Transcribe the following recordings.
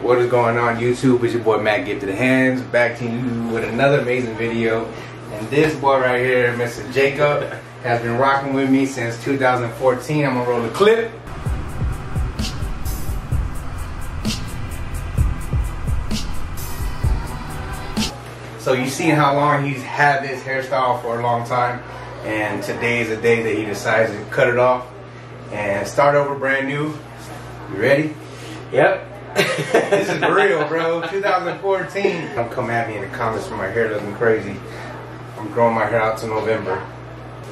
What is going on YouTube? It's your boy Matt Giftedhands, back to you with another amazing video. And this boy right here, Mr. Jacob, has been rocking with me since 2014. I'm gonna roll the clip. So you've seen how long he's had this hairstyle for a long time, and today is the day that he decides to cut it off and start over brand new. You ready? Yep. This is real, bro. 2014. Don't come at me in the comments for my hair looking crazy. I'm growing my hair out to November.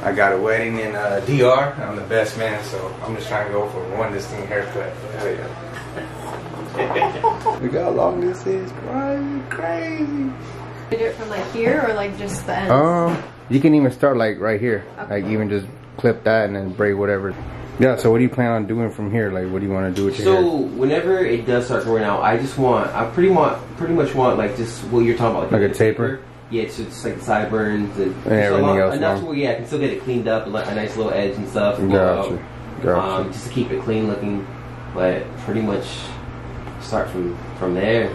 I got a wedding in DR. I'm the best man, so I'm just trying to go for one distinct haircut. Hell yeah. Look how long this is. Crazy. You do it from like here or like just the ends? You can even start like right here. Okay. Like even just clip that and then braid whatever. Yeah, so what do you plan on doing from here? Like what do you want to do with your hair? So whenever it does start growing out, I pretty much want like just what you're talking about. Like a taper? Yeah, it's just like the sideburns and everything else. Enough to where, yeah, I can still get it cleaned up and like a nice little edge and stuff. Gotcha. Just to keep it clean looking, but pretty much start from there.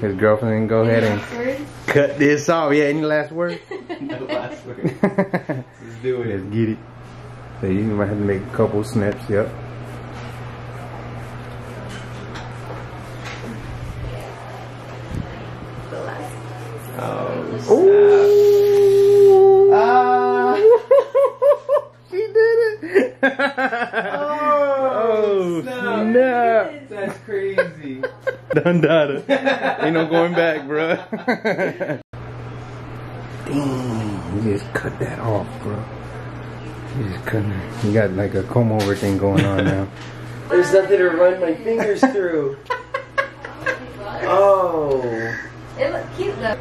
His girlfriend can go ahead and cut this off. Yeah, any last word? No last word. Let's do it. Let's get it. So you might have to make a couple snips, yep. Oh, she did it! Oh, snap! That's crazy. Done data. Ain't no going back, bro. Damn, you just cut that off, bro. You just cut it. You got like a comb over thing going on now. There's nothing to run my fingers through. Oh. It looks cute though.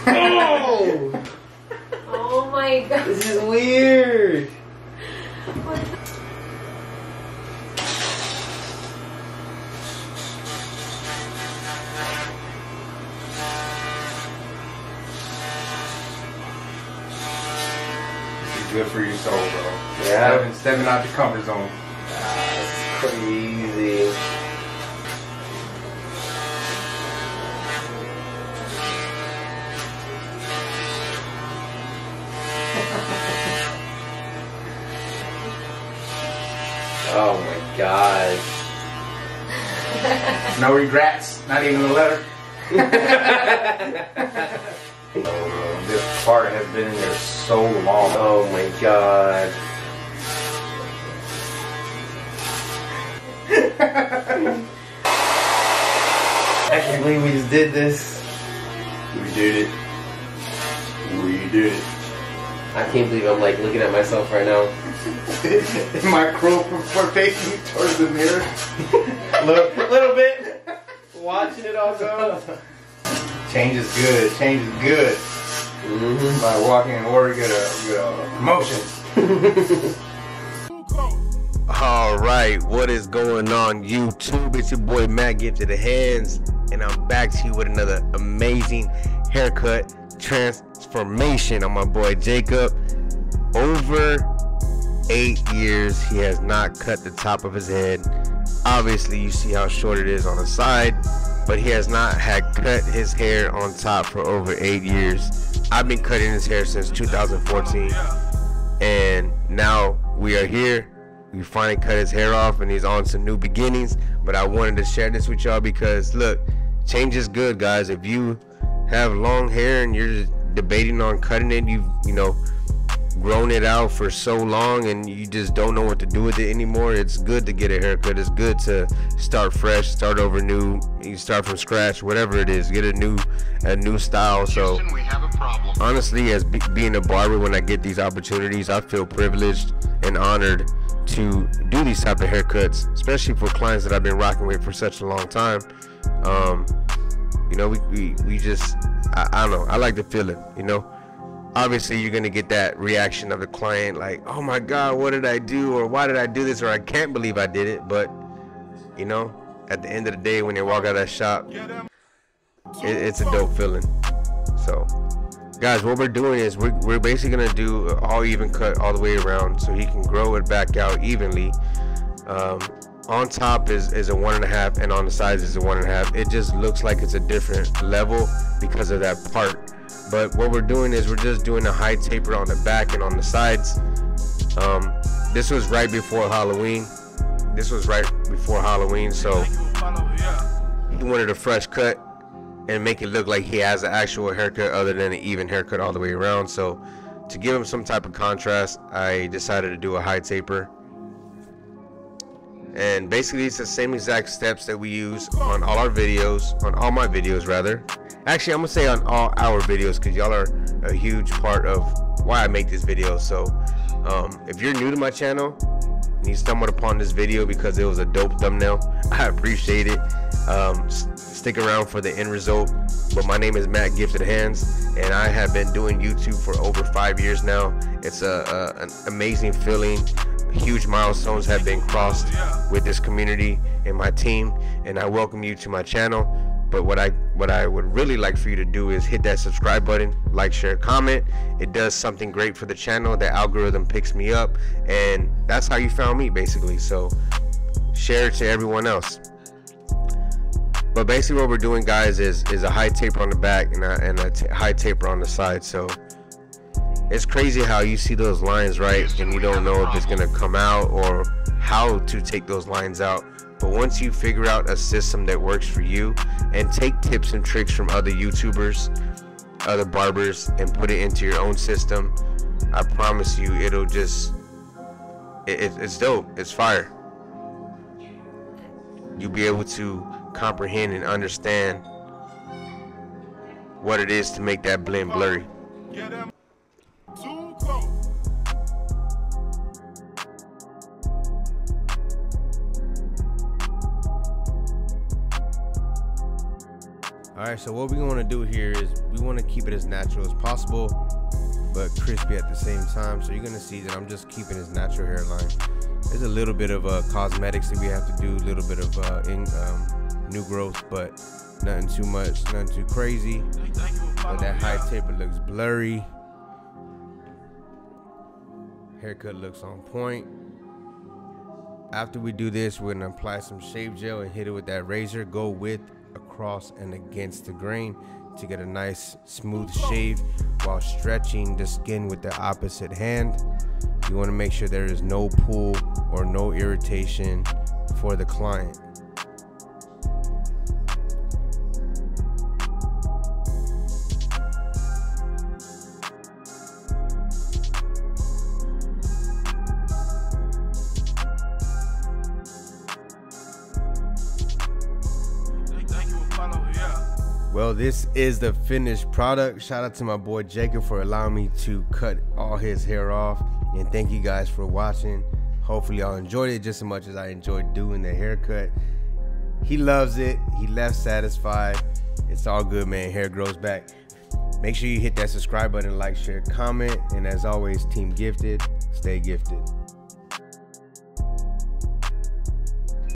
Oh. Oh my god. This is weird. Good for your soul, bro. Yeah. Stepping out your comfort zone. That's crazy. Oh my god. No regrets, not even a letter. This part has been in there so long. Oh my god. I can't believe we just did this. We did it. We did it. I can't believe I'm like looking at myself right now. Am I cruel for facing towards the mirror? little bit. Watching it all go. Change is good. Change is good. By walking in order, get a promotion. Alright, what is going on YouTube? It's your boy Matt Giftedhands, and I'm back to you with another amazing haircut transformation on my boy Jacob. Over 8 years he has not cut the top of his head. Obviously you see how short it is on the side, but he has not had cut his hair on top for over 8 years. I've been cutting his hair since 2014, and now we are here. We finally cut his hair off and he's on some new beginnings. But I wanted to share this with y'all because look, change is good, guys. If you have long hair and you're just debating on cutting it, you know, grown it out for so long and you just don't know what to do with it anymore, it's good to get a haircut. It's good to start fresh, start over new. You start from scratch, whatever it is, get a new style. So honestly, as being a barber, when I get these opportunities, I feel privileged and honored to do these type of haircuts, especially for clients that I've been rocking with for such a long time. You know, we just, I don't know, I like to feel it, you know. Obviously you're gonna get that reaction of the client like, oh my god, what did I do, or why did I do this, or I can't believe I did it. But you know, at the end of the day, when they walk out of that shop, it's a dope feeling. So guys, what we're doing is we're basically gonna do all even cut all the way around so he can grow it back out evenly. On top is a 1.5, and on the sides is a 1.5. It just looks like it's a different level because of that part. But what we're doing is we're just doing a high taper on the back and on the sides. This was right before Halloween. So he wanted a fresh cut and make it look like he has an actual haircut other than an even haircut all the way around. So to give him some type of contrast, I decided to do a high taper. And basically it's the same exact steps that we use on all our videos, on all my videos rather. Actually, I'm gonna say on all our videos, because y'all are a huge part of why I make this video. So if you're new to my channel and you stumbled upon this video because it was a dope thumbnail, I appreciate it. Stick around for the end result. But my name is Matt Giftedhands, and I have been doing YouTube for over 5 years now. It's an amazing feeling. Huge milestones have been crossed with this community and my team, and I welcome you to my channel. But what I would really like for you to do is hit that subscribe button, like, share, comment. It does something great for the channel. The algorithm picks me up, and that's how you found me basically. So share it to everyone else. But basically what we're doing, guys, is a high taper on the back and a high taper on the side. So it's crazy how you see those lines, right, and you don't know if it's gonna come out or how to take those lines out. But once you figure out a system that works for you and take tips and tricks from other YouTubers, other barbers, and put it into your own system, I promise you it'll just it's dope. It's fire. You'll be able to comprehend and understand what it is to make that blend blurry. Alright, so what we want to do here is we want to keep it as natural as possible, but crispy at the same time. So you're going to see that I'm just keeping his natural hairline. There's a little bit of cosmetics that we have to do, a little bit of new growth, but nothing too much, nothing too crazy. But that high taper looks blurry. Haircut looks on point. After we do this, we're going to apply some shave gel and hit it with that razor. Go with across and against the grain to get a nice smooth shave while stretching the skin with the opposite hand. You want to make sure there is no pull or no irritation for the client. Well, this is the finished product. Shout out to my boy Jacob for allowing me to cut all his hair off, and thank you guys for watching. Hopefully y'all enjoyed it just as much as I enjoyed doing the haircut. He loves it. He left satisfied. It's all good, man. Hair grows back. Make sure you hit that subscribe button, like, share, comment, and as always, Team Gifted, stay gifted.